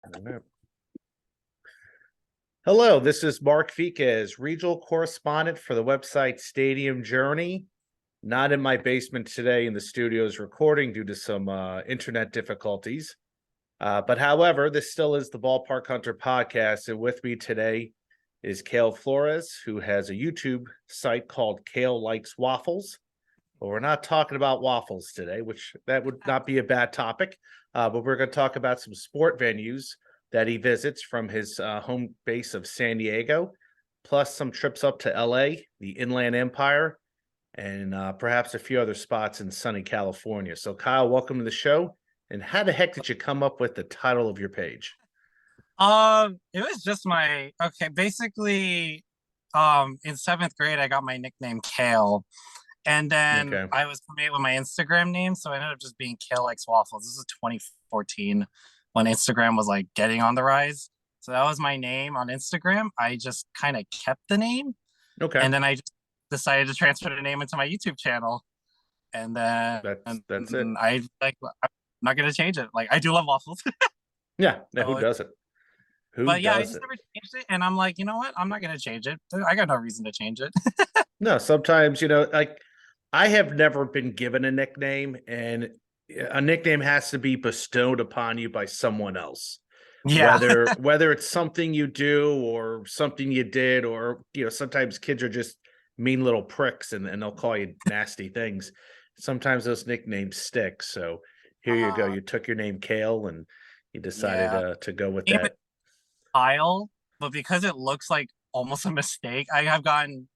I don't know. Hello, this is Mark Viquez, regional correspondent for the website Stadium Journey. Not in my basement today in the studio's recording due to some internet difficulties. But however, this still is the Ballpark Hunter podcast. And with me today is Kayle Flores, who has a YouTube site called Kayle Likes Waffles. But we're not talking about waffles today, which that would not be a bad topic. But we're going to talk about some sport venues that he visits from his home base of San Diego, plus some trips up to LA, the Inland Empire, and perhaps a few other spots in sunny California. So, Kyle, welcome to the show. And how the heck did you come up with the title of your page? It was just basically, in seventh grade, I got my nickname Kayle, and then Okay. I was familiar with my Instagram name, so I ended up just being Kayle Likes Waffles. This is 2014 when Instagram was like getting on the rise. So that was my name on Instagram. I just kind of kept the name, Okay. and then I just decided to transfer the name into my YouTube channel, and then That's it. I'm not gonna change it. Like I do love waffles. Yeah. Who So doesn't? Who But yeah, I just doesn't? never changed it. And I'm like, you know what? I'm not gonna change it. I got no reason to change it. No, sometimes, like I have never been given a nickname, and a nickname has to be bestowed upon you by someone else. Yeah. Whether it's something you do or something you did, or sometimes kids are just mean little pricks and they'll call you nasty things. Sometimes those nicknames stick. So here you go. Uh, You took your name Kayle and you decided yeah. to go with Name it that. Kyle, but because it looks like almost a mistake, I have gotten,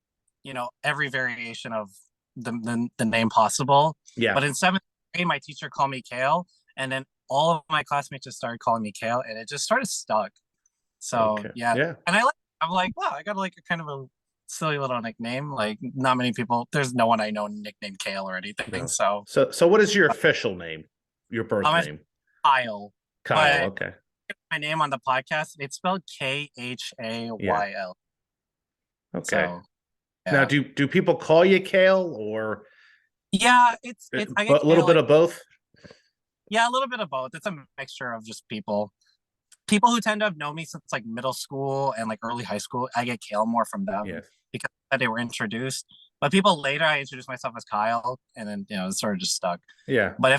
every variation of the name possible. Yeah. But in seventh grade, my teacher called me Kayle, and then all of my classmates just started calling me Kayle, and it just sort of stuck. So Okay. yeah. Yeah. And I'm like, wow, I got like a kind of a silly little nickname. Like not many people, there's no one I know nicknamed Kayle or anything. No. So So what is your official name? Your birth I'm name? Kyle, Kyle. but Okay. my name on the podcast, it's spelled Yeah. Kayl. Okay. So Now, yeah. do people call you Kayle, or Yeah, it's I get but a little Kale bit like, of both? yeah, a little bit of both. It's a mixture of just people. People who tend to have known me since like middle school and like early high school, I get Kale more from them Yes. because they were introduced. But people later, I introduce myself as Kyle, and then it's sort of just stuck. Yeah. But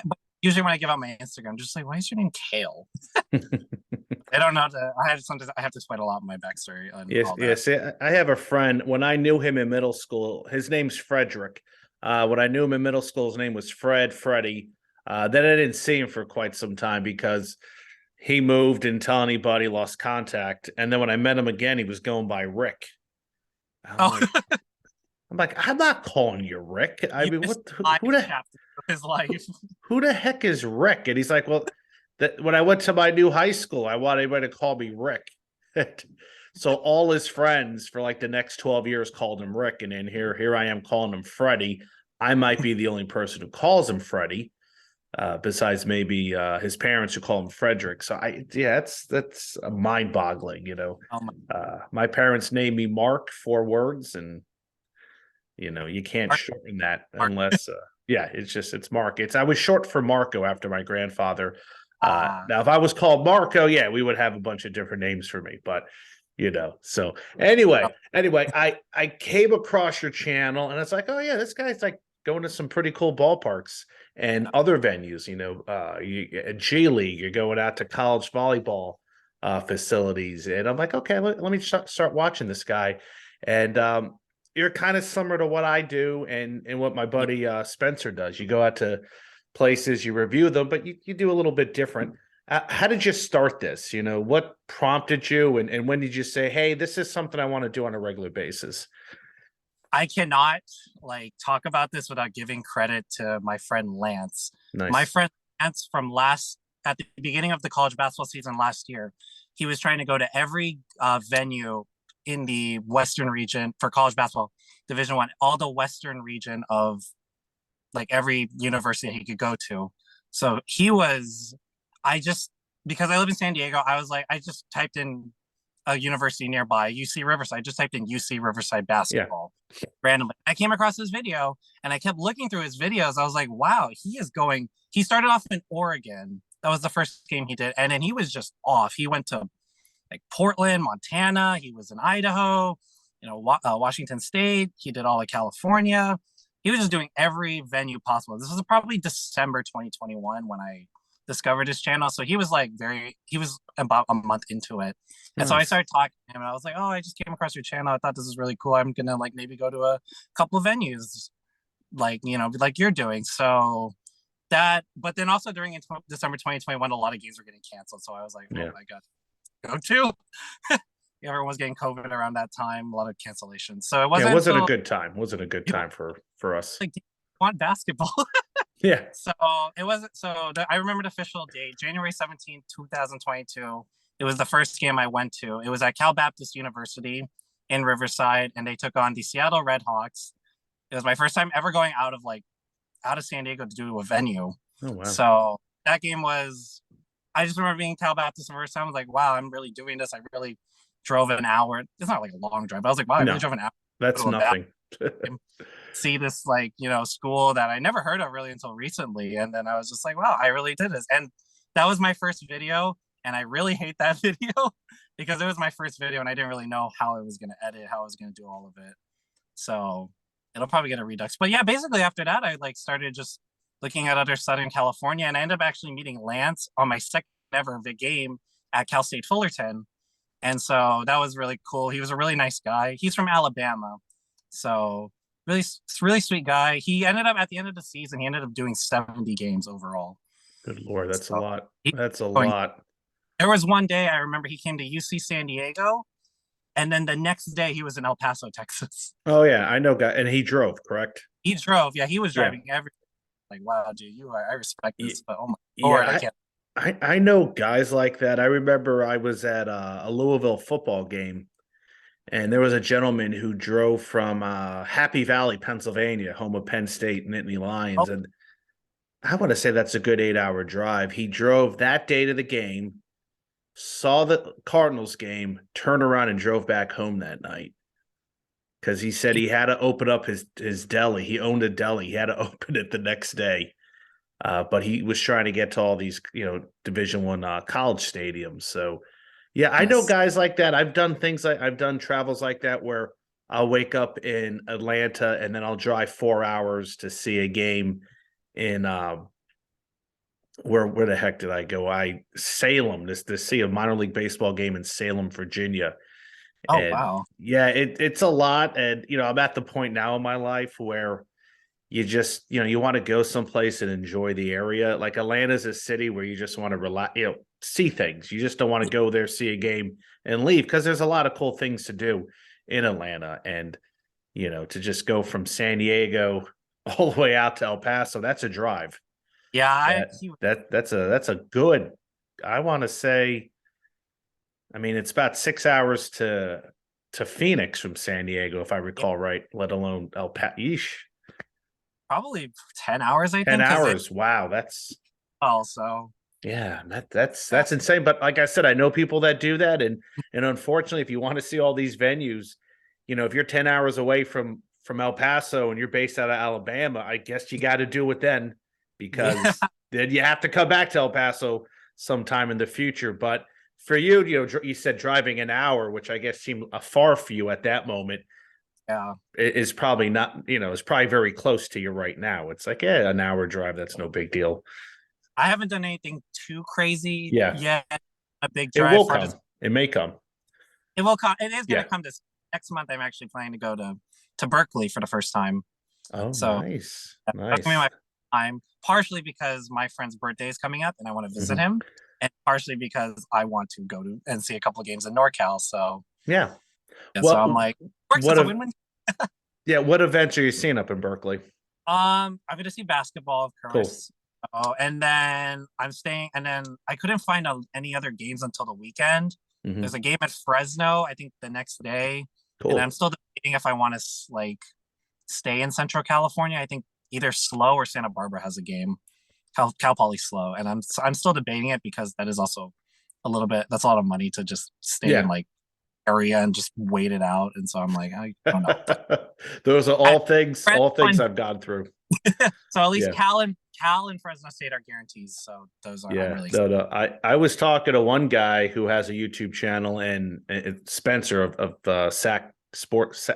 but usually when I give out my Instagram, I'm just like, why is your name Kale? I don't know. I have to explain a lot of my backstory and Yes, all that. yes. I have a friend. When I knew him in middle school, his name's Frederick. When I knew him in middle school, his name was Freddie. Then I didn't see him for quite some time because he moved, and tell anybody, lost contact. And then when I met him again, he was going by Rick. I'm Oh, like, I'm not calling you Rick. I you mean, missed what? five Who the chapters of his life. who the heck is Rick? And he's like, well, that when I went to my new high school, I wanted everybody to call me Rick. So all his friends for like the next 12 years called him Rick. And then here I am calling him Freddie. I might be the only person who calls him Freddie, besides maybe his parents who call him Frederick. So that's mind boggling. Oh my My parents named me Mark, 4 words, and you can't God. shorten that Mark. unless it's Mark. I was short for Marco after my grandfather. Uh, Now if I was called Marco, yeah, we would have a bunch of different names for me, but so anyway, I came across your channel and it's like, oh yeah, this guy's like going to some pretty cool ballparks and other venues. At G League, you're going out to college volleyball facilities, and I'm like, okay, let me start watching this guy. And you're kind of similar to what I do and what my buddy Spencer does. You go out to places, you review them, but you do a little bit different. How did you start this? What prompted you, and when did you say, hey, this is something I want to do on a regular basis? I cannot like talk about this without giving credit to my friend Lance. My Nice. friend Lance from at the beginning of the college basketball season last year, he was trying to go to every venue in the Western region for college basketball, Division One, all the Western region of like every university he could go to. So he was, I just, because I live in San Diego, I was like, I just typed in a university nearby, UC Riverside. I just typed in UC Riverside Yeah. basketball randomly. I came across his video and I kept looking through his videos. I was like, wow, he started off in Oregon That was the first game he did, and then he was just off. He went to like Portland, Montana. He was in Idaho, Washington State. He did all of California. He was just doing every venue possible. This was probably December 2021 when I discovered his channel. So he was he was about a month into it. And so I started talking to him and I was like, oh, I just came across your channel. I thought this is really cool. I'm going to like maybe go to a couple of venues like, like you're doing. So but then also during December 2021, a lot of games were getting canceled. So I was like, oh my God, go to. Everyone was getting COVID around that time, a lot of cancellations. So it wasn't a good time. Wasn't a good time for us. Like, want basketball. Yeah. So it wasn't. I remember the official date, January 17th, 2022. It was the first game I went to. It was at Cal Baptist University in Riverside, and they took on the Seattle Redhawks. It was my first time ever going out of San Diego to do a venue. Oh wow. So that game was. I just remember being Cal Baptist the first time. I was like, wow, I'm really doing this. I really drove an hour. It's not like a long drive. I was like, wow, I really drove an hour. That's nothing. See this school that I never heard of really until recently. And then I was just like, wow, I really did this. And that was my first video. And I really hate that video because it was my first video and I didn't really know how I was going to edit, how I was going to do all of it. So it'll probably get a redux. But yeah, basically after that, I started just looking at other Southern California. And I ended up actually meeting Lance on my second ever game at Cal State Fullerton. And so that was really cool. He was a really nice guy. He's from Alabama. So really sweet guy. He ended up at the end of the season, he ended up doing 70 games overall. Good Lord, that's a lot. That's a lot. There was one day I remember he came to UC San Diego, and then the next day he was in El Paso, Texas. Oh yeah, I know guy, and he drove, correct? He drove, yeah, he was driving everything. Like, wow, dude, I respect this, but oh my Lord, I can't. I know guys like that. I remember I was at a Louisville football game, and there was a gentleman who drove from Happy Valley, Pennsylvania, home of Penn State Nittany Lions. And I want to say that's a good 8-hour drive. He drove that day to the game, saw the Cardinals game, turned around and drove back home that night. Because he said he had to open up his deli. He owned a deli. He had to open it the next day. But he was trying to get to all these, Division I college stadiums. So, yeah, I know guys like that. I've done I've done travels like that where I'll wake up in Atlanta and then I'll drive 4 hours to see a game in where the heck did I go? Salem, to see a minor league baseball game in Salem, Virginia. Oh, wow. Yeah, it's a lot. And, I'm at the point now in my life where you just, you want to go someplace and enjoy the area. Like Atlanta's a city where you just want to relax, see things. You just don't want to go there, see a game and leave because there's a lot of cool things to do in Atlanta. And, to just go from San Diego all the way out to El Paso, that's a drive. Yeah, that's a good, I want to say, I mean, it's about 6 hours to Phoenix from San Diego, if I recall right, let alone El Paso. Yeesh. Probably 10 hours, I think. 10 hours. Wow. That's also. Yeah, that's insane. But like I said, I know people that do that. And unfortunately, if you want to see all these venues, if you're 10 hours away from El Paso and you're based out of Alabama, I guess you got to do it then because then you have to come back to El Paso sometime in the future. But for you, you said driving an hour, which I guess seemed far for you at that moment. Yeah, is probably not, it's probably very close to you right now. It's like, an hour drive. That's no big deal. I haven't done anything too crazy yet. A big drive. It will come. It may come. It will come. It is going to come this next month. I'm actually planning to go to Berkeley for the first time. Oh, so, nice. That's going to be my time, partially because my friend's birthday is coming up and I want to visit him, and partially because I want to go to and see a couple of games in NorCal. So yeah. So I'm like, what a win-win. Yeah, what events are you seeing up in Berkeley? I'm going to see basketball, of course. Cool. And then I'm staying, and then I couldn't find any other games until the weekend. There's a game at Fresno, I think the next day. Cool. And I'm still debating if I want to stay in Central California. I think either SLO or Santa Barbara has a game. Cal Poly SLO, and I'm still debating it because that is also that's a lot of money to just stay in area and just wait it out. And so I'm like, I don't know. Those are all things I've gone through. So at least Yeah. Cal and Fresno State are guarantees. So those are I'm Yeah, really no, no. I was talking to one guy who has a YouTube channel, and Spencer of SAC Sports,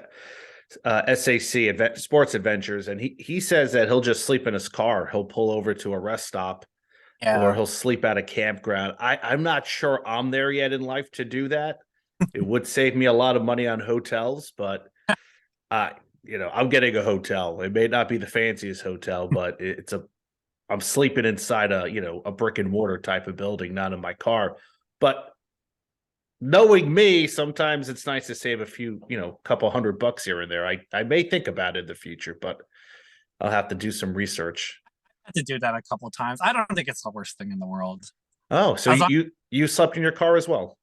SAC Sports Adventures, and he says that he'll just sleep in his car. He'll pull over to a rest stop, or yeah. he'll sleep at a campground. I'm not sure I'm there yet in life to do that. It would save me a lot of money on hotels, but uh, I'm getting a hotel. It may not be the fanciest hotel, but I'm sleeping inside a brick and mortar type of building, not in my car. But knowing me, sometimes it's nice to save a few, couple $100 here and there. I may think about it in the future, but I'll have to do some research. I had to do that a couple times. I don't think it's the worst thing in the world. Oh, so As long you slept in your car as well?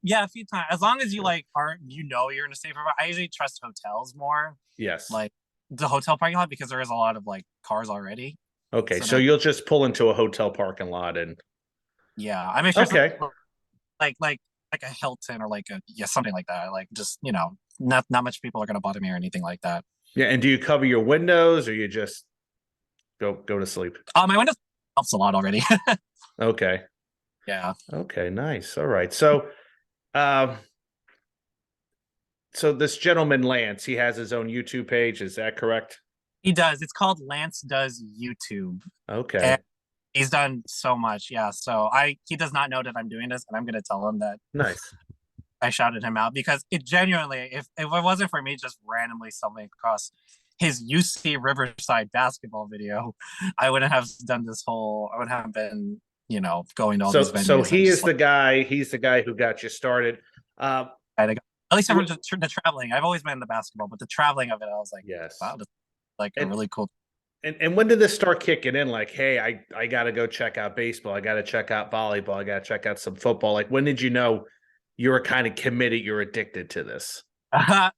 yeah, a few times. As long as you like aren't you're in a safe environment. I usually trust hotels more, Yes. like the hotel parking lot, because there is a lot of like cars already. Okay, So so then you'll just pull into a hotel parking lot and yeah, I make sure it's okay. like like like a Hilton or like a something like that. Like just not much people are gonna bother me or anything like that. Yeah, and do you cover your windows or you just go to sleep? My windows helps a lot already. Okay. Yeah, Okay, nice. All right. Um so this gentleman Lance, he has his own YouTube page, is that correct? he does. It's called Lance Does YouTube, and Okay. he's done so much. Yeah, so I he does not know that I'm doing this, and I'm gonna tell him that Nice. I shouted him out because it genuinely, if it wasn't for me just randomly stumbling across his UC Riverside basketball video, I wouldn't have done this whole. I would have been, going to all these So venues. I he just is the guy, he's the guy who got you started. Uh at least for wh- the traveling. I've always been in the basketball, but the traveling of it, I was like, yes. wow, this is like a And really cool. and when did this start kicking in? Like, hey, I gotta go check out baseball, I gotta check out volleyball, I gotta check out some football. Like, when did you know you were kind of committed, you're addicted to this? I'd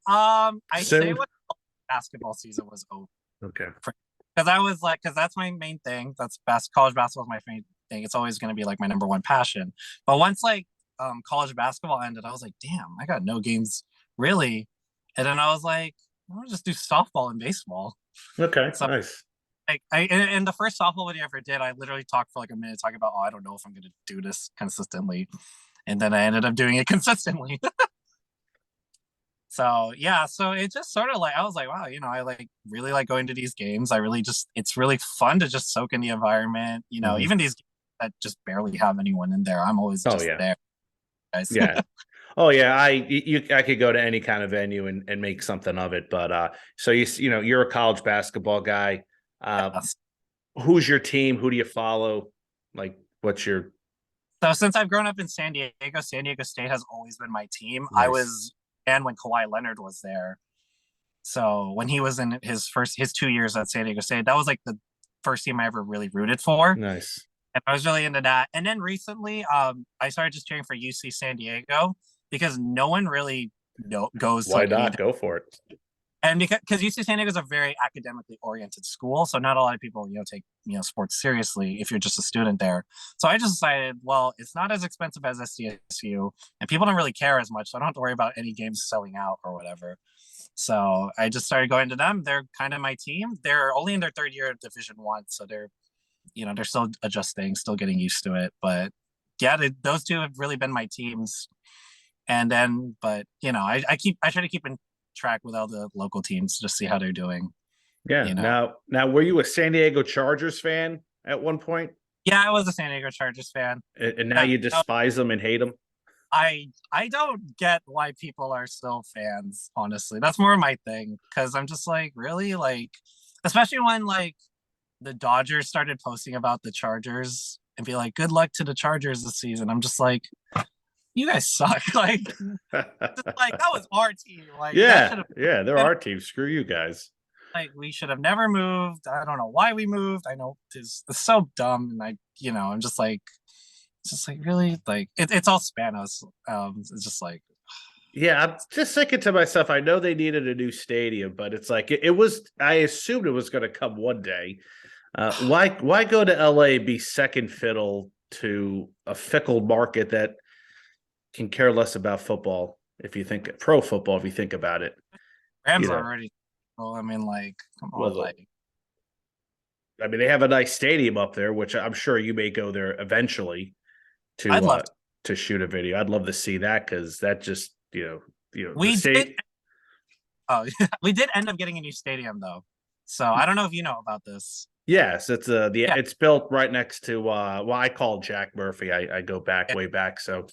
say Soon? when basketball season was over, Okay. because I was like, because that's my main thing. That's college basketball is my main thing. It's always going to be like my number one passion. But once like college basketball ended, I was like, damn, I got no games really. And then I was like, I'll just do softball and baseball. Okay, So nice. like and the first softball video I ever did, I literally talked for like a minute talking about, oh, I don't know if I'm going to do this consistently, and then I ended up doing it consistently. So yeah, so it just sort of like I was like, wow, I like really like going to these games. I really just it's really fun to just soak in the environment. Mhm. Even these games that just barely have anyone in there, I'm always Oh just yeah. there, guys. Yeah. Oh yeah, I could go to any kind of venue and make something of it. But so you're a college basketball guy. Uh, Yes. who's your team? Who do you follow? Like, what's your So since I've grown up in San Diego State has always been my team. I nice, was and when Kawhi Leonard was there. So when he was in his 2 years at San Diego State, that was like the first team I ever really rooted for. nice? And I was really into that. And then recently, I started just cheering for UC San Diego because no one really goes to Why like any of not the, go for it? and because UC San Diego is a very academically oriented school, so not a lot of people take sports seriously if you're just a student there. So I just decided, well, it's not as expensive as SDSU, and people don't really care as much, so I don't have to worry about any games selling out or whatever. So I just started going to them. They're kind of my team. They're only in their third year of Division One, so they're still adjusting, still getting used to it. But yeah, those two have really been my teams. And then, but I try to keep in track with all the local teams, just see how they're doing. Yeah. Now, were you a San Diego Chargers fan at one point, Yeah, I was a San Diego Chargers fan. and now Yeah, you despise them and hate them? I don't get why people are still fans. Honestly, that's more my thing because I'm just like, really, like, especially when like the Dodgers started posting about the Chargers and be like, good luck to the Chargers this season. I'm just like, you guys suck. Like, like that was our team. Like that should Yeah, have yeah, they're been our team. Screw you guys. like we should have never moved. I don't know why we moved. I know it's so dumb, and I'm just like, it's just like really like it's all Spanos. It's just like Yeah, I'm just thinking to myself, I know they needed a new stadium, but it's like it was. I assumed it was going to come one day. Why go to LA and be second fiddle to a fickle market that can care less about football? If you think pro football, if you think about it, Rams you are know, already. Well, I mean, like, come on, well, like I mean, they have a nice stadium up there, which I'm sure you may go there eventually I'd love to shoot a video. I'd love to see that because that just the we did. state. Oh, we did end up getting a new stadium though. So I don't know if you know about this. Yes, Yeah, it's built right next to well, I call Jack Murphy. I go back yeah, way back. So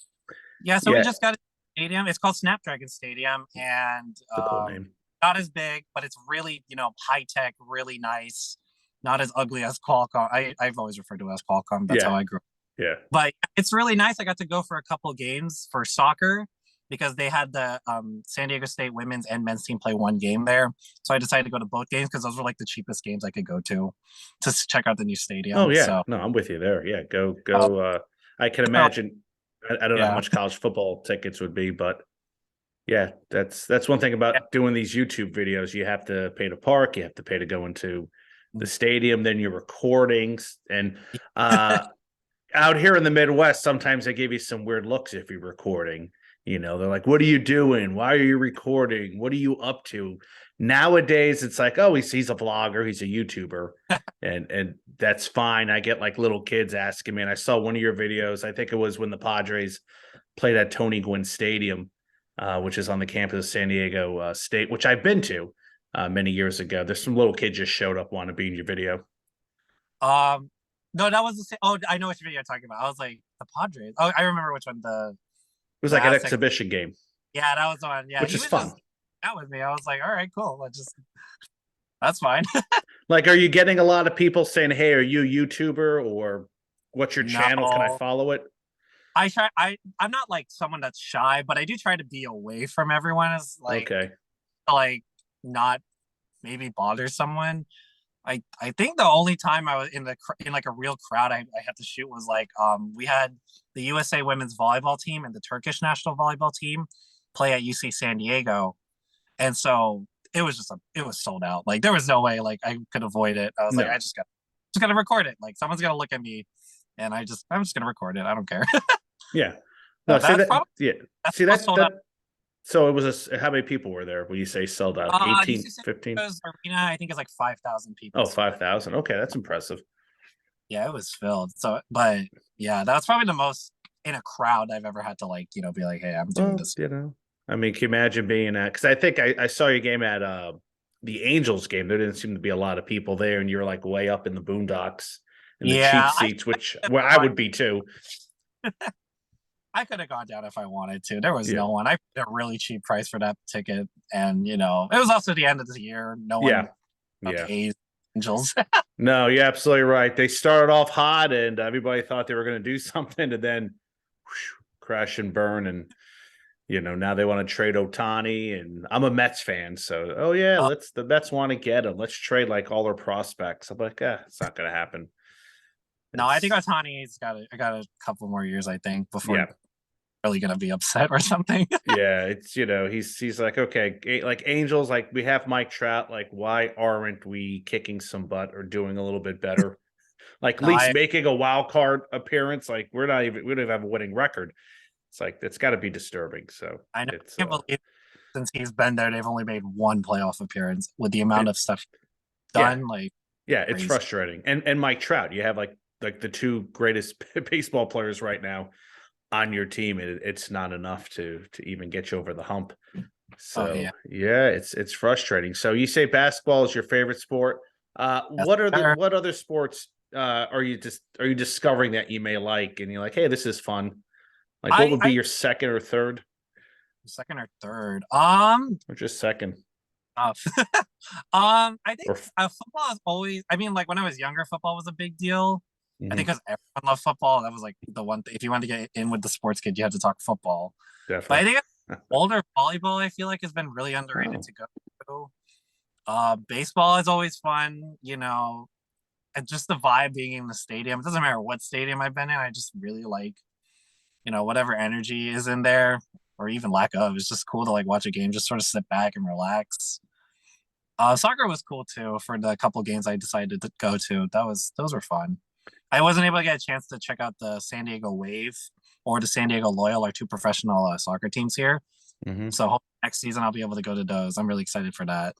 yeah. So we yeah, just got a stadium. It's called Snapdragon Stadium, and it's a cool name. not as big, but it's really high tech, really nice. Not as ugly as Qualcomm. I've always referred to it as Qualcomm. That's how Yeah, I grew up. yeah. But it's really nice. I got to go for a couple games for soccer because they had the San Diego State women's and men's team play one game there. So I decided to go to both games because those were like the cheapest games I could go to check out the new Oh stadium. yeah, So no, I'm with you there. Yeah, go uh, go. I can imagine. I don't know how yeah, much college football tickets would be, but yeah, that's one thing yeah. about doing these YouTube videos. You have to pay to park, you have to pay to go into the stadium, then your recordings. And out here in the Midwest, sometimes they give you some weird looks if you're recording. They're like, "What are you doing? Why are you recording? What are you up to?" Nowadays, it's like, "Oh, he's a vlogger, he's a YouTuber," and that's fine. I get like little kids asking me, and I saw one of your videos. I think it was when the Padres played at Tony Gwynn Stadium, which is on the campus of San Diego State, which I've been to many years ago. There's some little kid just showed up, want to be in your video. It Um, no, that was the same. Oh, I know which video you're talking about. I was like the Padres. Oh, I remember which one. was The like an Aztec. exhibition game, Yeah, that was the one. Yeah, which he is was fun. just out with me. I was like, all right, cool. That's fine. Like, are you getting a lot of people saying, "Hey, are you a YouTuber?" or "What's your channel? Can I No, follow it?" I try. I'm not like someone that's shy, but I do try to be away from everyone. As Okay. like not maybe bother someone. I think the only time I was in like a real crowd I had to shoot was like we had the USA women's volleyball team and the Turkish national volleyball team play at UC San Diego, and so it was sold out. Like there was no way like I could avoid it. I was like No. just gotta record it. Like someone's gonna look at me, and I'm just gonna record it. I don't care. Yeah. No. So See that's that? probably Yeah. that's See what's that? sold out. So it was how many people were there when you say sold out? 18, UC San 15? Diego's arena I think is like 5,000 Oh, people. 5,000. Okay, that's impressive. Yeah, it was filled. So, but yeah, that was probably the most in a crowd I've ever had to like, be like, hey, I'm doing Well, this. I mean, can you imagine being at? Because I think I saw your game at the Angels game. There didn't seem to be a lot of people there, and you're like way up in the boondocks in the cheap Yeah, seats, which where I would be too. I could have gone down if I wanted to. There was Yeah, no one. I paid a really cheap price for that ticket, and it was also the end of the year. No yeah, one about yeah. the A's, Angels. No, you're absolutely right. They started off hot, and everybody thought they were going to do something, and then whoosh, crash and burn. And now they want to trade Otani, and I'm a Mets fan, so oh yeah, uh, the Mets want to get him. Let's trade like all their prospects. I'm like, it's not going to happen. no, I think It's Otani's got a couple more years. I think before yeah, he's really gonna be upset or something. yeah. It's he's like okay, like Angels, like we have Mike Trout. Like why aren't we kicking some butt or doing a little bit better? Like at No, least making a wild card appearance. Like we don't even have a winning record. It's like it's got to be disturbing. So I know. it's I can't believe since he's been there, they've only made one playoff appearance with the amount it, of stuff yeah, done. Like yeah. It's crazy. frustrating. And Mike Trout, you have like the two greatest baseball players right now on your team, and it's not enough to even get you over the hump. Oh So yeah. yeah, it's frustrating. So you say basketball is your favorite sport. Yes, sir. What other sports are you discovering that you may like, and you're like, hey, this is fun. Like, what would be I your second or third, second or third. or just second? Uh, I think Or football is always. I mean, like when I was younger, football was a big deal. I think Mhm, because everyone loved football, that was like the one thing. If you wanted to get in with the sports kid, you had to talk football. But I definitely. think older volleyball, I feel like, has been really underrated Oh, to go to. Baseball is always fun, and just the vibe being in the stadium. It doesn't matter what stadium I've been in. I just really like, whatever energy is in there, or even lack of. It's just cool to like watch a game, just sort of sit back and relax. Soccer was cool too for the couple games I decided to go to. Those were fun. I wasn't able to get a chance to check out the San Diego Wave or the San Diego Loyal, our two professional soccer teams here. mhm. So next season I'll be able to go to those. I'm really excited for that.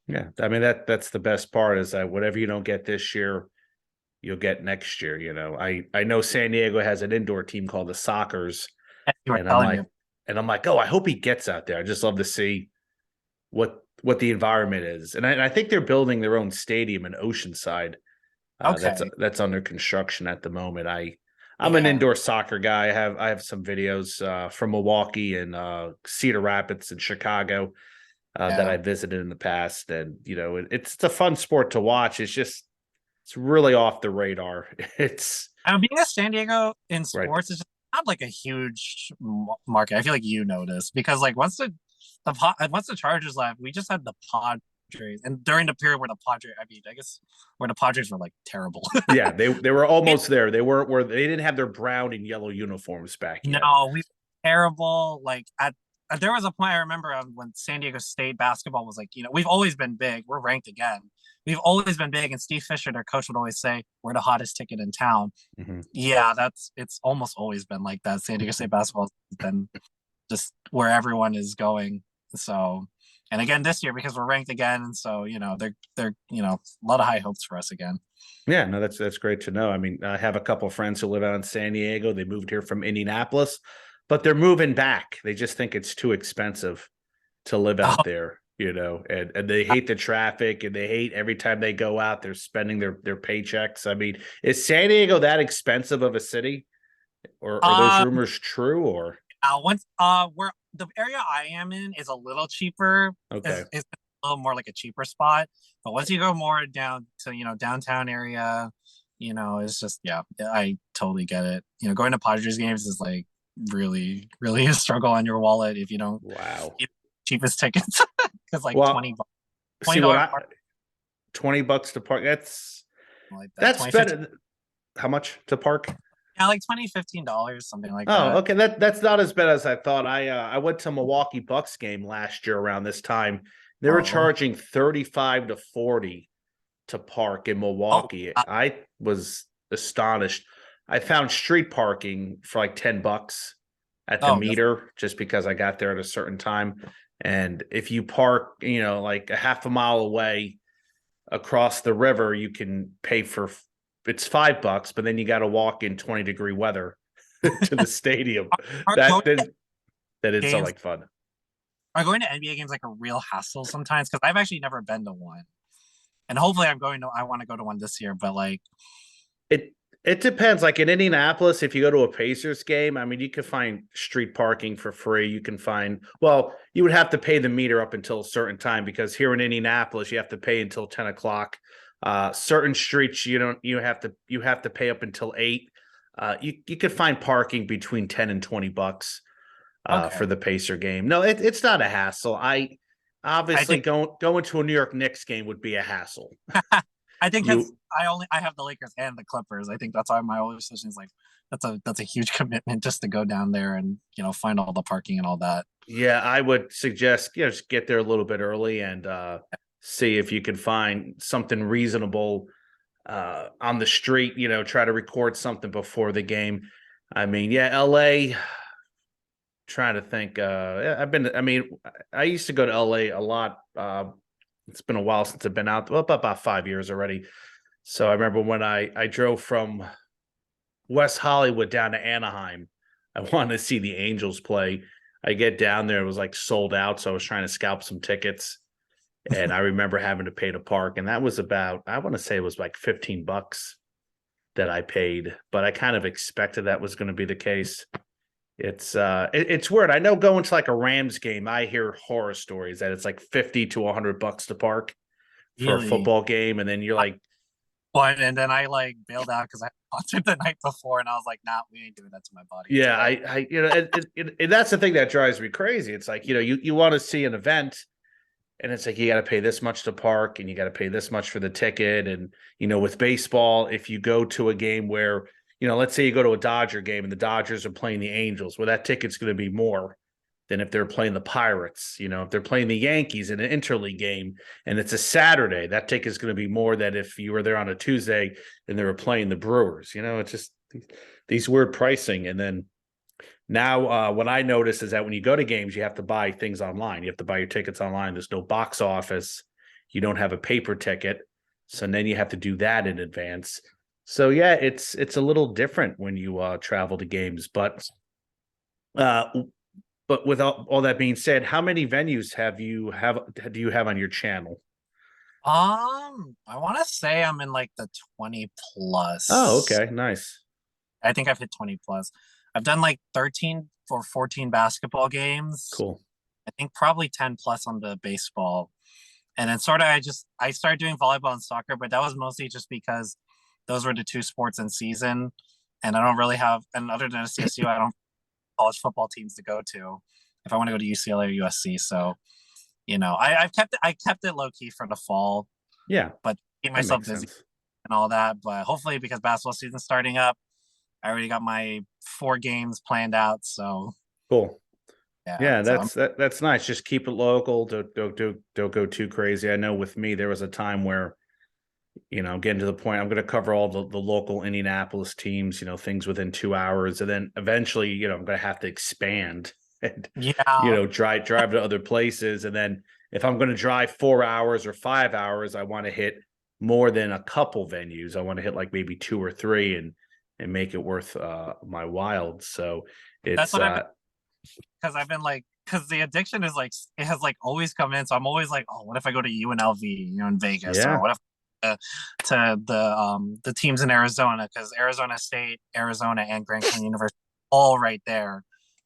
Yeah, I mean that's the best part is that whatever you don't get this year, you'll get next year. I know San Diego has an indoor team called the Sockers, As you were and I'm telling like, me. oh, I hope he gets out there. I just love to see what the environment is, and I think they're building their own stadium in Oceanside. That's Okay. that's under construction at the moment. I'm an Yeah. indoor soccer guy. I have some videos from Milwaukee and Cedar Rapids and Chicago that Yeah. I visited in the past, and it's a fun sport to watch. It's really off the radar. It's I mean, being a San Diego in right. sports is just not like a huge market. I feel like you noticed because like once the Chargers left, we just had the Padres, and during the period where the Padres, I mean, I guess where the Padres were like terrible. Yeah, they were almost there. They weren't where they didn't have their brown and yellow uniforms back yet. No, we were terrible. Like there was a point I remember when San Diego State basketball was like, we've always been big. We're ranked again. We've always been big, and Steve Fisher, their coach, would always say, "We're the hottest ticket in town." Mhm. Yeah, it's almost always been like that. San Diego State basketball has been just where everyone is going. So, and again this year because we're ranked again, and so they're a lot of high hopes for us again. Yeah, no, that's great to know. I mean, I have a couple of friends who live out in San Diego. They moved here from Indianapolis, but they're moving back. They just think it's too expensive to live out Oh, there, and they hate the traffic and they hate every time they go out, they're spending their paychecks. I mean, is San Diego that expensive of a city? Or are those uh, rumors true or once where the area I am in is a little cheaper, okay. is a little more like a cheaper spot. But once you go more down to downtown area, it's just yeah, I totally get it. Going to Padres games is like really, really a struggle on your wallet if you don't Wow. get cheapest tickets because like Well, see what $20 I park $20 to park. like that That's 20 15 better. How much to park? yeah like 20 $15 something like Oh, that. okay. That's not as bad as I thought. I went to Milwaukee Bucks game last year around this time. They were Oh, charging 35 to 40 to park in oh, Milwaukee. I was astonished. I found street parking for like $10 at the oh, that's meter just because I got there at a certain time. And if you park, like a half a mile away across the river, you can pay for it's $5, but then you got to walk in 20-degree weather to the stadium. are That going did that didn't sound games like fun. are going to NBA games like a real hassle sometimes because I've actually never been to one, and hopefully I want to go to one this year. But like, It it depends. Like in Indianapolis, if you go to a Pacers game, I mean, you could find street parking for free. You can find, well, you would have to pay the meter up until a certain time because here in Indianapolis, you have to pay until 10 o'clock. Certain streets you have to pay up until 8. You could find parking between 10 and $20 for okay, the Pacer game. No, it's not a hassle. I I obviously think going to a New York Knicks game would be a hassle. I think because You I have the Lakers and the Clippers. I think that's why my only decision is like that's a huge commitment just to go down there and find all the parking and all that. Yeah, I would suggest just get there a little bit early and see if you can find something reasonable on the street. Try to record something before the game. I mean, yeah, LA. Trying to think. Yeah, I mean, I used to go to LA a lot. It's been a while since I've been out. Well, about 5 years already. So I remember when I drove from West Hollywood down to Anaheim. I wanted to see the Angels play. I get down there, it was like sold out. So I was trying to scalp some tickets. And I remember having to pay to park. And that was about, I want to say it was like $15 that I paid, but I kind of expected that was going to be the case. It's weird. I know going to like a Rams game, I hear horror stories that it's like 50 to $100 to park for a Really. football game. And then you're like, But and then I like bailed out because I watched it the night before, and I was like, "Nah, we ain't doing that to my body yeah, today." and that's the thing that drives me crazy. It's like, you want to see an event and it's like, you got to pay this much to park and you got to pay this much for the ticket. And, with baseball, if you go to a game where, let's say you go to a Dodger game and the Dodgers are playing the Angels, well, that ticket's going to be more than if they're playing the Pirates. If they're playing the Yankees in an interleague game and it's a Saturday, that ticket's going to be more than if you were there on a Tuesday and they were playing the Brewers. It's just these weird pricing. And then now what I notice is that when you go to games, you have to buy things online. You have to buy your tickets online. There's no box office. you don't have a paper ticket. So then you have to do that in advance. So yeah, it's a little different when you travel to games, uh but with all that being said, how many venues do you have on your channel? I want to say I'm in like the 20 Oh, plus. okay, nice. I think I've hit 20 plus. I've done like 13 or 14 basketball games. Cool. I think probably 10 plus on the baseball. And then sort of I started doing volleyball and soccer, but that was mostly just because those were the two sports in season. And I don't really have, and other than CSU, I don't have college football teams to go to if I want to go to UCLA or USC. So, I kept it low key for the fall, Yeah, but keep that myself makes busy sense. and all that. But hopefully, because basketball season's starting up, I already got my 4 games planned out. So Cool. yeah, Yeah, so I'm that's nice. Just keep it local. Don't go too crazy. I know with me there was a time where, I'm getting to the point I'm going to cover all the local Indianapolis teams, things within 2 hours, and then eventually, I'm going to have to expand and yeah. drive to other places, and then if I'm going to drive 4 hours or 5 hours, I want to hit more than a couple venues. I want to hit like maybe two or three and make it worth my while. So That's it's what I've been because I've been like because the addiction is like it has like always come in. So I'm always like, oh, what if I go to UNLV, in Vegas, or yeah. what if to the teams in Arizona because Arizona State, Arizona, and Grand Canyon University all right there.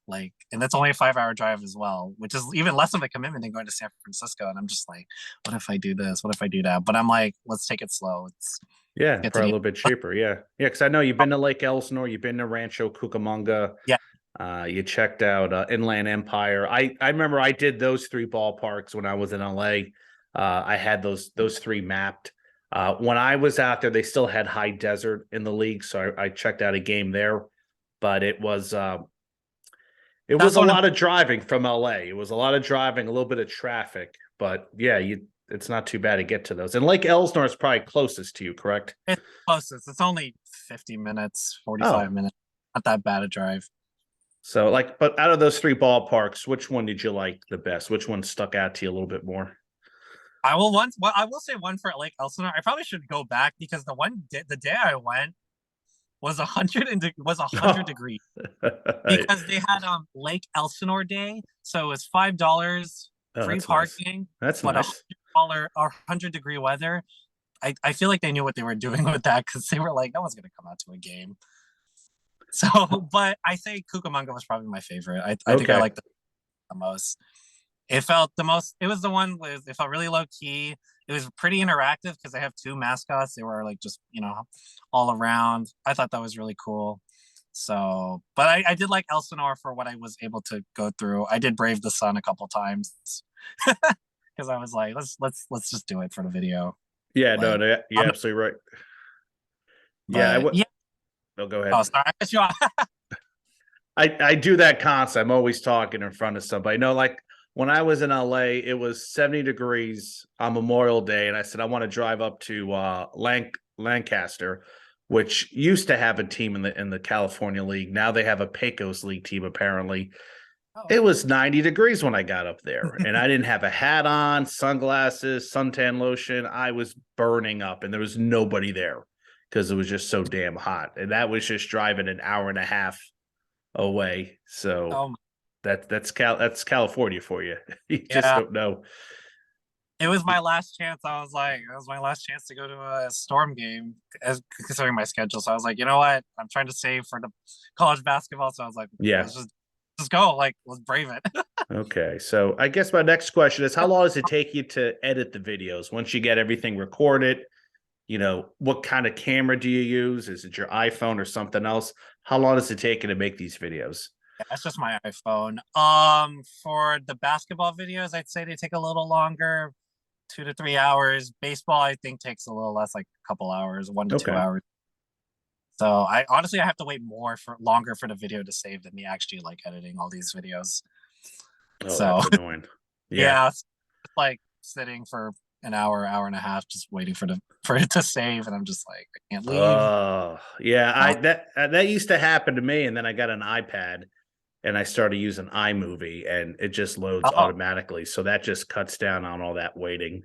Like, and that's only a 5 hour drive as well, which is even less of a commitment than going to San Francisco. And I'm just like, what if I do this? What if I do that? But I'm like, let's take it slow. Let's Yeah, get to probably a the little bit cheaper. Yeah. Yeah, because I know you've been to Lake Elsinore, you've been to Rancho Cucamonga, yeah. you checked out Inland Empire. I remember I did those three ballparks when I was in LA. I had those three mapped. When I was out there, they still had high desert in the league, so I checked out a game there. But it was That's a one of lot of driving from LA. It was a lot of driving, a little bit of traffic, but yeah, it's not too bad to get to those. And Lake Elsinore is probably closest to you, correct? it's closest. It's only 50 minutes, 45 Oh, minutes. Not that bad a drive. so but out of those three ballparks, which one did you like the best? Which one stuck out to you a little bit more? I will say one for Lake Elsinore. I probably should go back because the day I went was 100 degrees Oh, because they had Lake Elsinore Day, so it was $5 free that's nice. parking, That's but a nice. $100 or 100-degree weather. I feel like they knew what they were doing with that because they were like, no one's gonna come out to a game. So, but I say Cucamonga was probably my favorite. I think I Okay. liked the most. It felt the most. It was the one with. It felt really low key. It was pretty interactive because they have two mascots. They were like just all around. I thought that was really cool. So, but I did like Elsinore for what I was able to go through. I did brave the sun a couple times because I was like, let's just do it for the video. Yeah, no, Like, no, you're I'm, absolutely right. Yeah, I but would. yeah. Oh, go Oh, ahead. sorry, I cut you off. I do that constantly. I'm always talking in front of somebody. No, like when I was in LA, it was 70 degrees on Memorial Day, and I said I want to drive up to Lancaster, which used to have a team in the California League. Now they have a Pecos League team apparently. Oh, It okay. was 90 degrees when I got up there, and I didn't have a hat on, sunglasses, suntan lotion. I was burning up, and there was nobody there because it was just so damn hot. And that was just driving an hour and a half away. So Oh, that's California for you. You just yeah. don't know. It was my last chance. I was like, it was my last chance to go to a Storm game, as considering my schedule. So I was like, you know what? I'm trying to save for the college basketball. So I was like, Yeah. let's just go. Like, let's brave it. Okay. So I guess my next question is how long does it take you to edit the videos once you get everything recorded? What kind of camera do you use? Is it your iPhone or something else? How long does it take you to make these videos? Yeah, that's just my iPhone. For the basketball videos, I'd say they take a little longer, 2 to 3 hours. Baseball, I think, takes a little less, like a couple hours, 1 to 2 Okay. hours. So I have to wait longer for the video to save than me actually like editing all these videos. Oh, So that's annoying. Yeah. yeah, it's like sitting for an hour and a half, just waiting for it to save, and I'm just like, I can't leave. Oh, yeah. Uh, That used to happen to me, and then I got an iPad and I started using iMovie, and it just loads oh, automatically. So that just cuts down on all that waiting.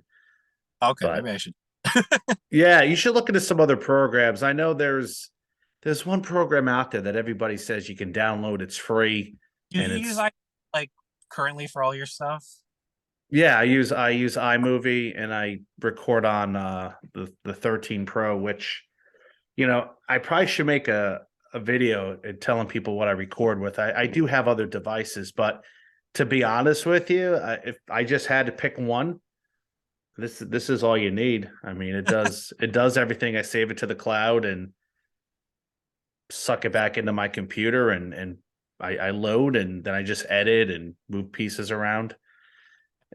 Okay, But maybe I should. yeah, you should look into some other programs. I know there's one program out there that everybody says you can download. It's free, Do and you use it's like currently for all your stuff? yeah. I use iMovie, and I record on the 13 Pro, which I probably should make a video and telling people what I record with. I do have other devices, but to be honest with you, if I just had to pick one, this is all you need. I mean, it does everything. I save it to the cloud and suck it back into my computer, and I load, and then I just edit and move pieces around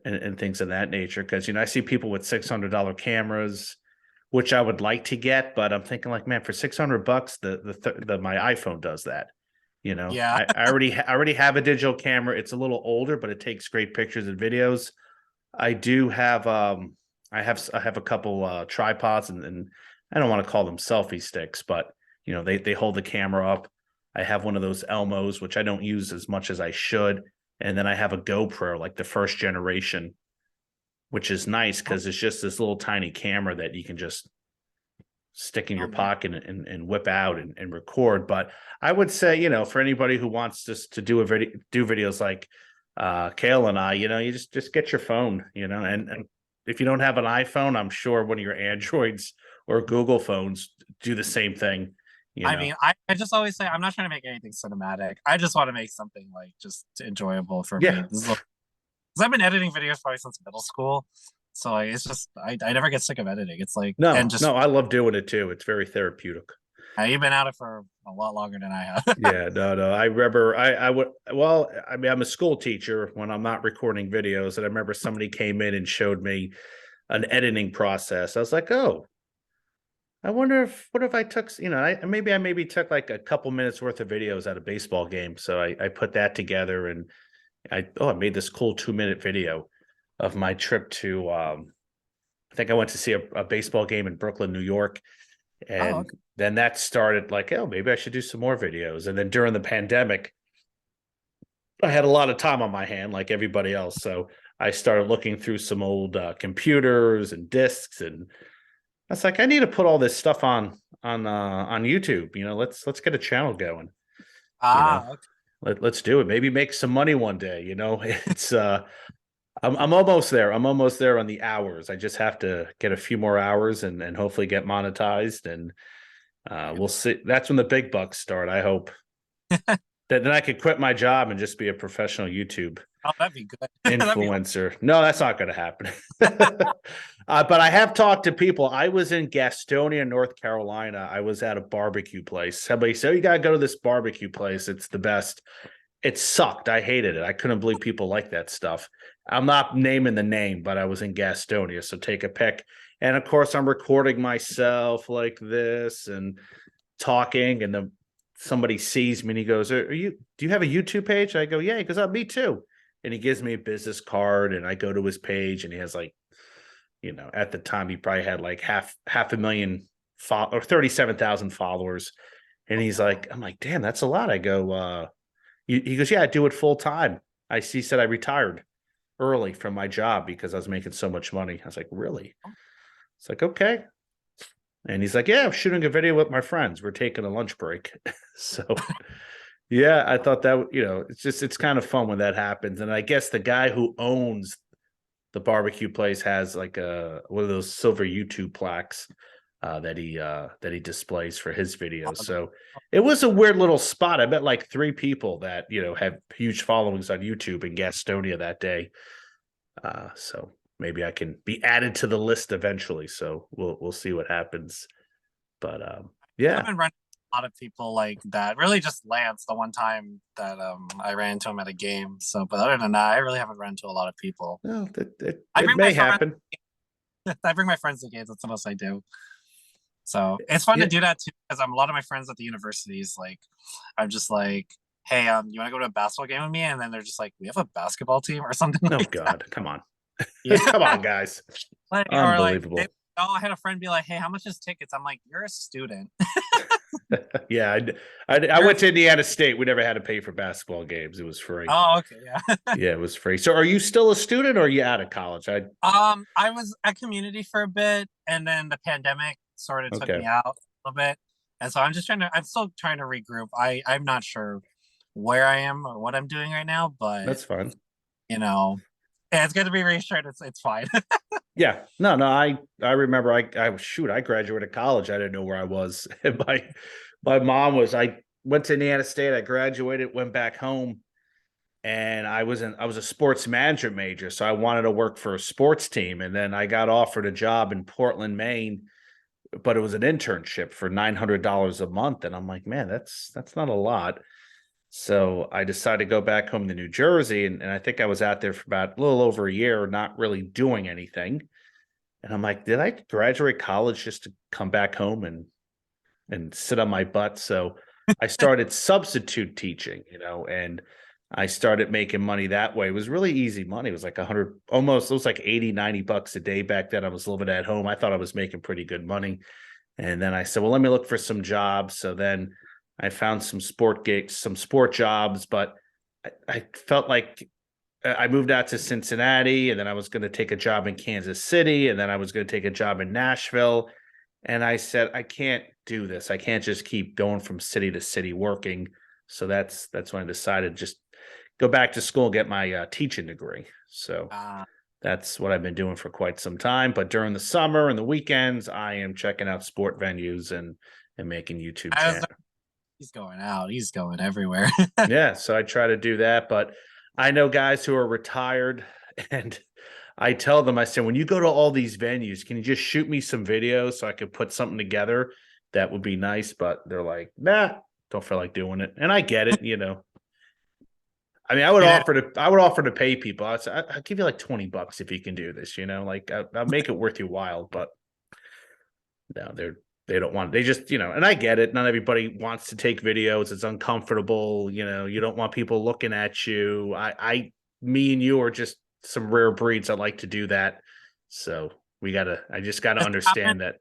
and things of that nature. Because I see people with $600 cameras, which I would like to get, but I'm thinking like, man, for $600, the my iPhone does that. Yeah. I already have a digital camera. It's a little older, but it takes great pictures and videos. I do have I have a couple tripods, and I don't want to call them selfie sticks, but they hold the camera up. I have one of those Elmos, which I don't use as much as I should, and then I have a GoPro, like the first generation, which is nice because it's just this little tiny camera that you can just stick in Oh your man. pocket and whip out and record. But I would say, for anybody who wants just to do videos like Kayle and I, you just get your phone, and if you don't have an iPhone, I'm sure one of your Androids or Google phones do the same thing, you I know. mean, I just always say I'm not trying to make anything cinematic. I just want to make something like just enjoyable for me. Yeah. This is because I've been editing videos probably since middle school. So like, it's just I never get sick of editing. It's like and No, just no, I love doing it too. It's very therapeutic. you've been at it for a lot longer than I have. Yeah, no, no. I remember I would well, I mean, I'm a school teacher when I'm not recording videos, and I remember somebody came in and showed me an editing process. I was like, oh, I wonder if what if I took, I maybe took like a couple minutes worth of videos at a baseball game. So I put that together, and I made this cool 2-minute video of my trip to I think I went to see a baseball game in Brooklyn, New York. Oh, And okay. then that started like, oh, maybe I should do some more videos. And then during the pandemic, I had a lot of time on my hand, like everybody else. So I started looking through some old computers and discs, and I was like, I need to put all this stuff on YouTube. Let's get a channel going. You know, Okay. let's do it. Maybe make some money one day. It's I'm almost there. I'm almost there on the hours. I just have to get a few more hours and hopefully get monetized, and we'll see. That's when the big bucks start. I hope that then I could quit my job and just be a professional YouTube Oh, that'd be good. That'd be influencer. No, that's not going to happen. But I have talked to people. I was in Gastonia, North Carolina. I was at a barbecue place. Somebody said, "Oh, you got to go to this barbecue place. It's the best." It sucked. I hated it. I couldn't believe people like that stuff. I'm not naming the name, but I was in Gastonia, so take a pick. And of course, I'm recording myself like this and talking, and then somebody sees me and he goes, "Are you? Do you have a YouTube page?" I go, "Yeah." He goes, "Oh, me too." And he gives me a business card, and I go to his page, and he has like, at the time he probably had like half a million or 37,000 followers. And he's wow. like, I'm like, damn, that's a lot. I go, he goes, yeah, I do it full time. He said I retired early from my job because I was making so much money. I was like, really? It's like, okay. And he's like, yeah, I'm shooting a video with my friends. We're taking a lunch break. So yeah, I thought that, it's kind of fun when that happens. And I guess the guy who owns the barbecue place has like one of those silver YouTube plaques that he displays for his videos. So it was a weird little spot. I met like 3 people that have huge followings on YouTube in Gastonia that day. So maybe I can be added to the list eventually. So we'll see what happens. But I yeah. haven't run a lot of people like that. Really, just Lance, the one time that I ran into him at a game. So, but other than that, I really haven't run into a lot of people. No, it, I it bring my may friends. happen. I bring my friends to games. That's the most I do. So it's fun to Yeah. do that too, because I'm a lot of my friends at the universities. Like, I'm just like, hey, you want to go to a basketball game with me? And then they're just like, we have a basketball team or something Oh like that. God, come on. Yeah. Come on, guys. Like, or like, Unbelievable. oh, I had a friend be like, hey, how much is tickets? I'm like, you're a student. Yeah, I went to Indiana State. We never had to pay for basketball games. It was free. Oh, okay, yeah. Yeah, it was free. So are you still a student or are you out of college? I was at community for a bit, and then the pandemic sort of took Okay, me out a little bit, and so I'm still trying to regroup. I'm not sure where I am or what I'm doing right now, but that's fine. you know, yeah, it's good to be reassured. It's fine. Yeah, no, I remember I graduated college. I didn't know where I was. And my mom was I went to Indiana State. I graduated, went back home, and I was a sports management major, so I wanted to work for a sports team. And then I got offered a job in Portland, Maine, but it was an internship for $900 a month, and I'm like, man, that's not a lot. So I decided to go back home to New Jersey, and I think I was out there for about a little over a year, not really doing anything. And I'm like, did I graduate college just to come back home and sit on my butt? So I started substitute teaching, and I started making money that way. It was really easy money. It was like 100, almost, it was like 80, $90 a day back then. I was living at home. I thought I was making pretty good money. And then I said, well, let me look for some jobs. So then I found some sport gigs, some sport jobs, but I felt like I moved out to Cincinnati, and then I was going to take a job in Kansas City, and then I was going to take a job in Nashville. And I said, I can't do this. I can't just keep going from city to city working. So that's when I decided to just go back to school and get my teaching degree. So that's what I've been doing for quite some time. But during the summer and the weekends, I am checking out sport venues and making YouTube channels. He's going out. He's going everywhere. Yeah, so I try to do that, but I know guys who are retired, and I tell them, I say, when you go to all these venues, can you just shoot me some videos so I could put something together? That would be nice. But they're like, nah, don't feel like doing it. And I get it, I mean, I would offer to pay people. I'll give you like $20 if you can do this, like I'll make it worth your while. But no, they don't want, they just, and I get it. Not everybody wants to take videos. It's uncomfortable. You don't want people looking at you. Me and you are just some rare breeds that like to do that. So I just gotta understand that.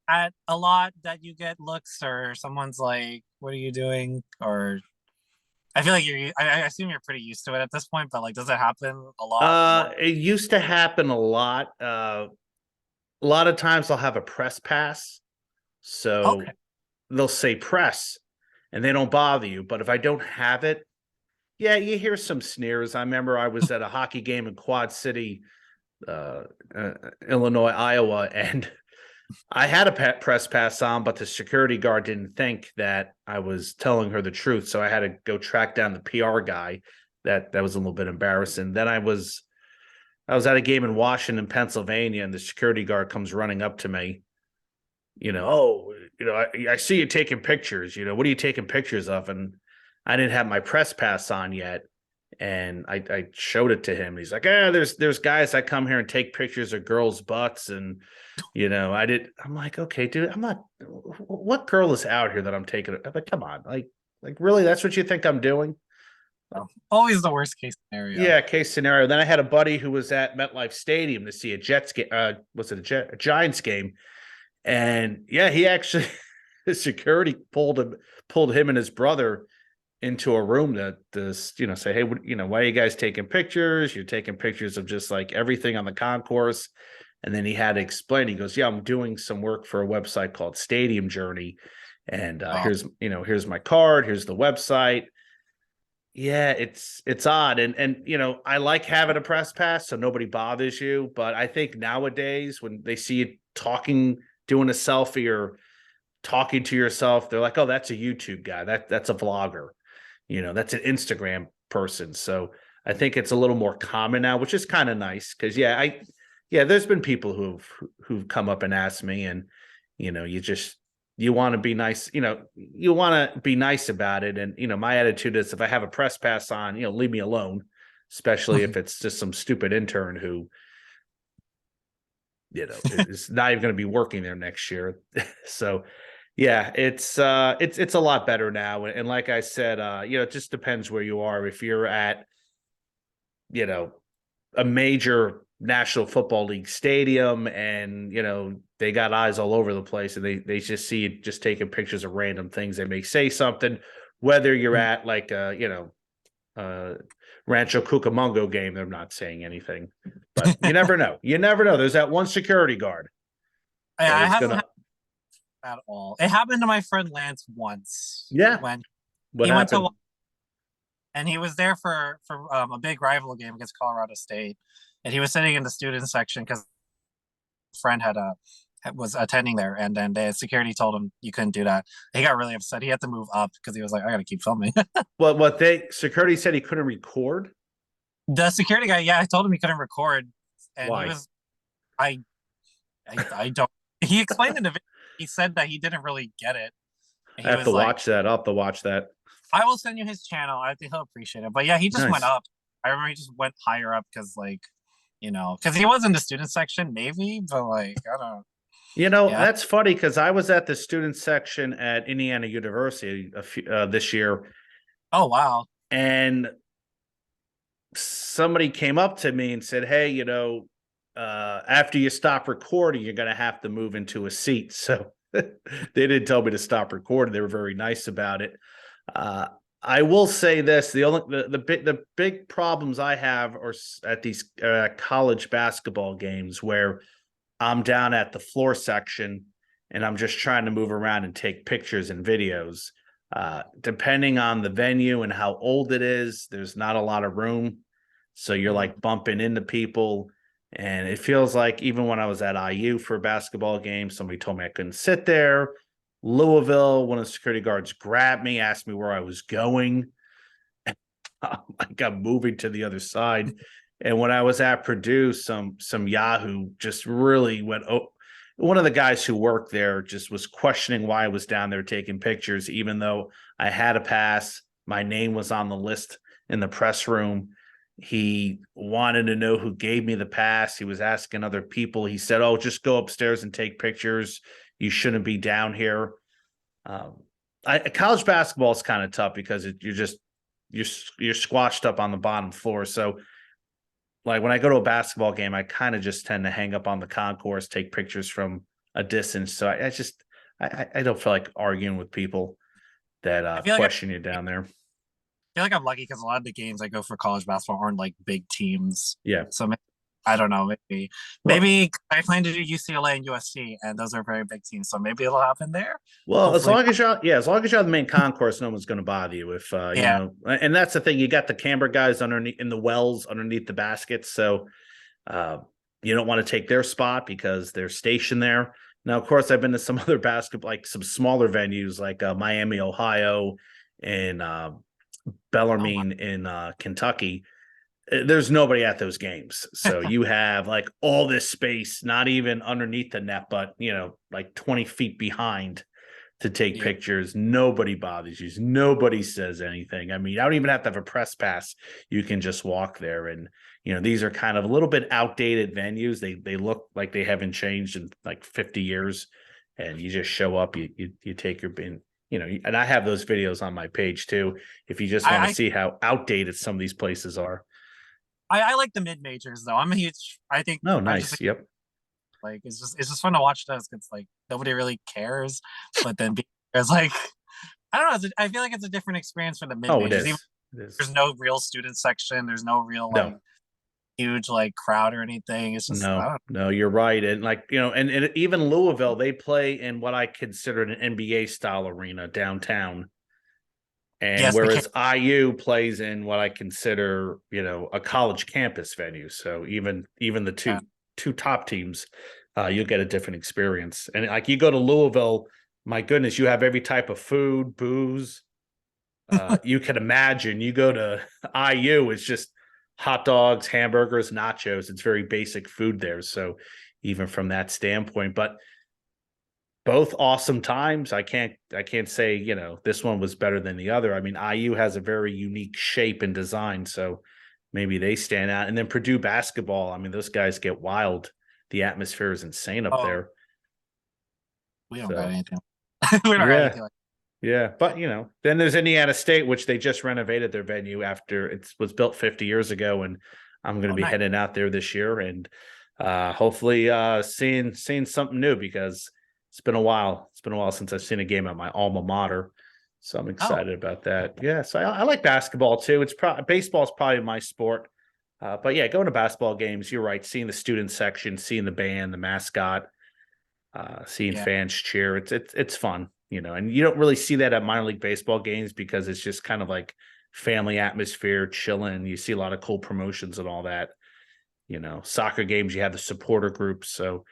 At a lot that you get looks, or someone's like, what are you doing? Or I feel like I assume you're pretty used to it at this point, but like, does it happen a lot? It used to happen a lot. A lot of times I'll have a press pass. So Okay. they'll say press and they don't bother you. But if I don't have it, yeah, you hear some sneers. I remember I was at a hockey game in Quad City, Illinois, Iowa, and I had a press pass on, but the security guard didn't think that I was telling her the truth. So I had to go track down the PR guy. That was a little bit embarrassing. Then I was at a game in Washington, Pennsylvania, and the security guard comes running up to me. I see you taking pictures. What are you taking pictures of? And I didn't have my press pass on yet. And I showed it to him. He's like, there's guys that come here and take pictures of girls' butts. And, I'm like, okay, dude, what girl is out here that I'm taking? I'm like, come on. Like really, that's what you think I'm doing? Always the worst case scenario. Yeah, case scenario. Then I had a buddy who was at MetLife Stadium to see a Jets game. Was it a Giants game? And yeah, he actually, the security pulled him and his brother into a room to say, hey, why are you guys taking pictures? You're taking pictures of just like everything on the concourse. And then he had to explain. He goes, yeah, I'm doing some work for a website called Stadium Journey. And here's my card. Here's the website. Yeah, it's odd. And I like having a press pass so nobody bothers you. But I think nowadays when they see you talking, doing a selfie or talking to yourself, they're like, oh, that's a YouTube guy. That's a vlogger. That's an Instagram person. So I think it's a little more common now, which is kind of nice. Cause there's been people who've come up and asked me, and, you want to be nice, you want to be nice about it. And, my attitude is if I have a press pass on, leave me alone, especially if it's just some stupid intern who, is not even going to be working there next year. So yeah, it's a lot better now. And like I said, it just depends where you are. If you're at, a major National Football League stadium, and they got eyes all over the place, and they just see it just taking pictures of random things. They may say something, whether you're at like Rancho Cucamonga game, they're not saying anything. But you never know. You never know. There's that one security guard that I is haven't gonna. had at all. It happened to my friend Lance once Yeah. when What he went happened? to, and he was there for a big rival game against Colorado State, and he was sitting in the student section because a friend was attending there, and then the security told him you couldn't do that. He got really upset. He had to move up because he was like, I gotta keep filming. Well, what they security said he couldn't record. The security guy, yeah, I told him he couldn't record, and he Why? was, I, I don't. He explained in the video. He said that he didn't really get it. And I he have to was like, watch that. I'll have to watch that. I will send you his channel. I think he'll appreciate it. But yeah, he just went Nice. up. I remember he just went higher up because because he was in the student section, maybe, but like I don't know. Yeah. That's funny because I was at the student section at Indiana University this year, Oh wow. and somebody came up to me and said, "Hey, after you stop recording, you're going to have to move into a seat." So they didn't tell me to stop recording. They were very nice about it. I will say this: the big problems I have are at these college basketball games where I'm down at the floor section and I'm just trying to move around and take pictures and videos. Depending on the venue and how old it is, there's not a lot of room. So you're like bumping into people. And it feels like even when I was at IU for a basketball game, somebody told me I couldn't sit there. Louisville, one of the security guards grabbed me, asked me where I was going. Like I'm moving to the other side. And when I was at Purdue, some Yahoo just really went. Oh, one of the guys who worked there just was questioning why I was down there taking pictures, even though I had a pass. My name was on the list in the press room. He wanted to know who gave me the pass. He was asking other people. He said, "Oh, just go upstairs and take pictures. You shouldn't be down here." College basketball is kind of tough because you're squashed up on the bottom floor. So like when I go to a basketball game, I kind of just tend to hang up on the concourse, take pictures from a distance. So I don't feel like arguing with people that I feel like question you down there. I'm lucky because a lot of the games I go for college basketball aren't like big teams. Yeah. So I don't know. Maybe I plan to do UCLA and USC, and those are very big teams. So maybe it'll happen there. Well, Hopefully. as long as you're on the main concourse, no one's going to bother you. If Yeah. And that's the thing. You got the camera guys underneath in the wells underneath the baskets, so you don't want to take their spot because they're stationed there. Now, of course, I've been to some other basketball, like some smaller venues, like Miami, Ohio, and Bellarmine in Kentucky. There's nobody at those games. So you have like all this space, not even underneath the net, but like 20 feet behind to take pictures. Nobody bothers you. Nobody says anything. I mean, I don't even have to have a press pass. You can just walk there. And, these are kind of a little bit outdated venues. They look like they haven't changed in like 50 years. And you just show up, you take your bin. And I have those videos on my page too, if you just want to see how outdated some of these places are. I like the mid majors though. I'm a huge. I think. Oh, nice. Yep. Like it's just fun to watch those because like nobody really cares, but then there's like I don't know. I feel like it's a different experience for the mid majors. It is. There's no real student section. There's no real like huge like crowd or anything. It's just no, you're right. And like and even Louisville, they play in what I consider an NBA style arena downtown. And yes, whereas IU plays in what I consider, a college campus venue. So even the two top teams, you'll get a different experience. And like you go to Louisville, my goodness, you have every type of food, booze. You can imagine. You go to IU, it's just hot dogs, hamburgers, nachos. It's very basic food there. So even from that standpoint, but both awesome times. I can't say, this one was better than the other. I mean, IU has a very unique shape and design, so maybe they stand out. And then Purdue basketball, I mean, those guys get wild. The atmosphere is insane up there. We don't got anything. We don't got anything like yeah, but then there's Indiana State, which they just renovated their venue after it was built 50 years ago, and I'm going to Oh, be nice. heading out there this year, and hopefully seeing something new, because it's been a while. It's been a while since I've seen a game at my alma mater. So I'm Oh, excited about that. Yeah, so I like basketball too. Baseball is probably my sport. But yeah, going to basketball games, you're right. Seeing the student section, seeing the band, the mascot, seeing yeah. fans cheer, it's fun, and you don't really see that at minor league baseball games because it's just kind of like family atmosphere, chilling. You see a lot of cool promotions and all that. Soccer games, you have the supporter groups. So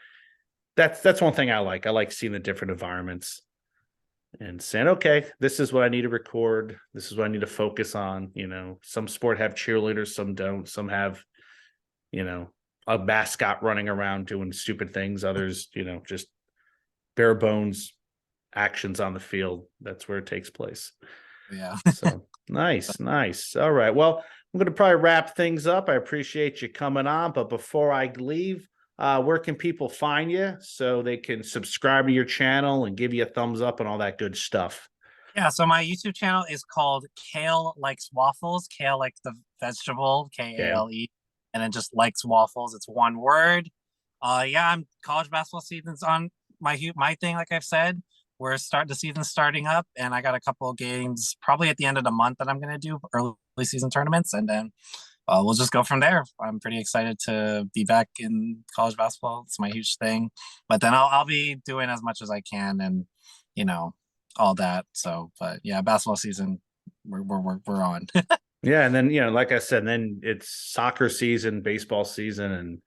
that's one thing I like. I like seeing the different environments and saying, okay, this is what I need to record. This is what I need to focus on. Some sport have cheerleaders, some don't. Some have, you know, a mascot running around doing stupid things. Others, just bare bones actions on the field. That's where it takes place. Yeah. So nice, nice. All right. Well, I'm going to probably wrap things up. I appreciate you coming on. But before I leave, where can people find you so they can subscribe to your channel and give you a thumbs up and all that good stuff? Yeah, so my YouTube channel is called Kayle Likes Waffles. Kale like the vegetable, Okay. Kale, and then just likes waffles. It's one word. Yeah, I'm college basketball season's on my thing, like I've said. The season's starting up, and I got a couple of games probably at the end of the month that I'm gonna do early season tournaments, and then we'll just go from there. I'm pretty excited to be back in college basketball. It's my huge thing, but then I'll be doing as much as I can, and you know all that. So, but yeah, basketball season, we're on. Yeah, and then like I said, then it's soccer season, baseball season, and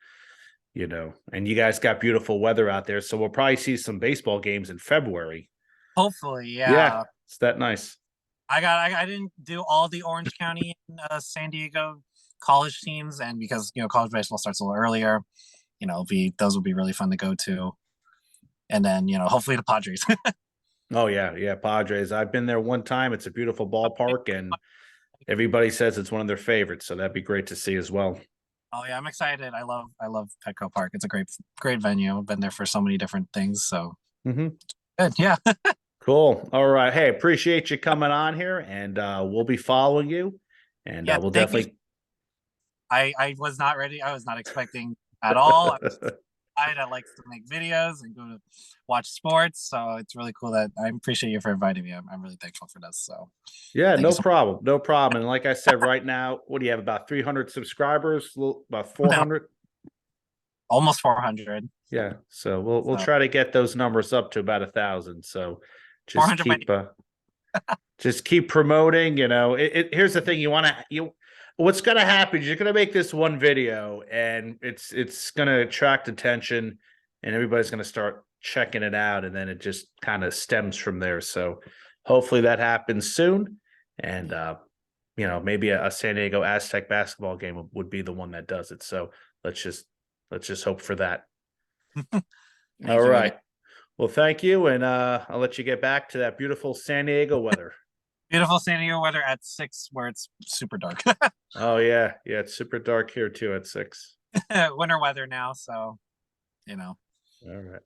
and you guys got beautiful weather out there, so we'll probably see some baseball games in February. Hopefully, Yeah, yeah. it's that nice. I didn't do all the Orange County and San Diego college teams, and because college baseball starts a little earlier, those will be really fun to go to, and then hopefully the Padres. Oh yeah, yeah, Padres. I've been there one time. It's a beautiful ballpark, and everybody says it's one of their favorites. So that'd be great to see as well. Oh yeah, I'm excited. I love Petco Park. It's a great venue. I've been there for so many different things. So Hmm. good. Yeah. Cool. All right. Hey, appreciate you coming on here, and we'll be following you, and Yeah. we'll Thank you. definitely. I was not ready. I was not expecting at all. I like to make videos and go to watch sports. So it's really cool that I appreciate you for inviting me. I'm really thankful for this. So Yeah, thank you no so problem. No problem. And like I said, right now, what do you have? About 300 subscribers, about much. No, 400. almost 400. Yeah. So we'll So try to get those numbers up to about 1,000. So just 400 keep just keep promoting. Here's the thing: what's going to happen is you're going to make this one video, and it's going to attract attention, and everybody's going to start checking it out, and then it just kind of stems from there. So hopefully that happens soon, and maybe a San Diego Aztec basketball game would be the one that does it. So let's just hope for that. All Thank you again. right. Well, thank you, and I'll let you get back to that beautiful San Diego weather. Beautiful San Diego weather at 6 where it's super dark. Oh yeah, yeah, it's super dark here too at 6. Winter weather now, so you know. All right.